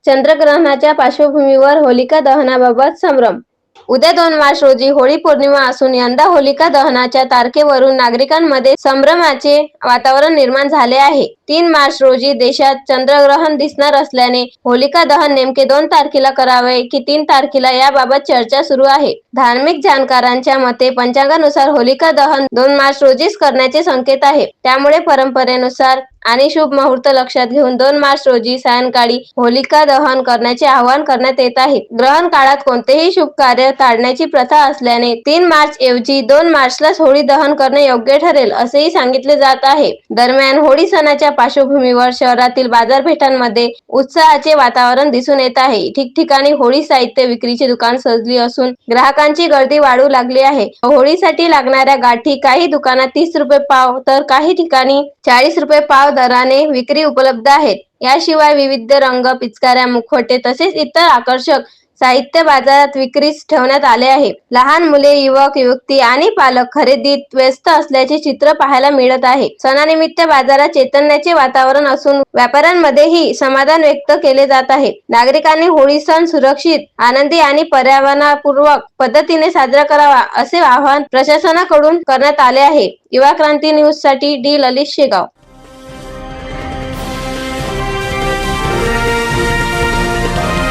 चंद्रग्रहणाच्या पार्श्वभूमीवर होलिका दहनाबाबत संभ्रम. उद्या 2 मार्च रोजी होळी पौर्णिमा असून यंदा होलिका दहनाच्या तारखेवरून नागरिकांमध्ये संभ्रमाचे वातावरण निर्माण झाले आहे. 3 मार्च रोजी देशात चंद्रग्रहण दिसणार असल्याने होलिका दहन नेमके 2 तारखेला करावे की 3 तारखेला याबाबत चर्चा सुरू आहे. धार्मिक जाणकारांच्या मते पंचांगानुसार होलिका दहन 2 मार्च रोजीच करण्याचे संकेत आहे. त्यामुळे परंपरेनुसार आणि शुभ मुहूर्त लक्षात घेऊन 2 मार्च रोजी सायंकाळी होलिका दहन करण्याचे आवाहन करण्यात येत आहे. ग्रहण काळात कोणतेही शुभ कार्य टाळण्याची प्रथा असल्याने 3 मार्च ऐवजी 2 मार्चलाच होळी दहन करणे योग्य ठरेल असेही सांगितले जात आहे. दरम्यान होळी सणाच्या पार्श्वभूमीवर शहरातील बाजारपेठांमध्ये उत्साहाचे वातावरण दिसून येत आहे. ठिकठिकाणी होळी साहित्य विक्रीची दुकान सजली असून ग्राहकांची गर्दी वाढू लागली आहे. होळीसाठी लागणाऱ्या गाठी काही दुकानात 30 रुपये पाव तर काही ठिकाणी 40 रुपये पाव दराने विक्री उपलब्ध आहेत. याशिवाय विविध रंग, पिचकाऱ्या, मुखवटे तसेच इतर आकर्षक साहित्य बाजारात विक्रीस ठेवण्यात आले आहे. लहान मुले, युवक, युवती आणि पालक खरेदीत व्यस्त असल्याचे चित्र पाहायला मिळत आहे. सणानिमित्त बाजारात चैतन्याचे वातावरण असून व्यापाऱ्यांमध्येही समाधान व्यक्त केले जात आहे. नागरिकांनी होळी सण सुरक्षित, आनंदी आणि पर्यावरणपूर्वक पद्धतीने साजरा करावा असे आवाहन प्रशासनाकडून करण्यात आले आहे. युवा क्रांती न्यूज साठी डी. ललित शेगाव.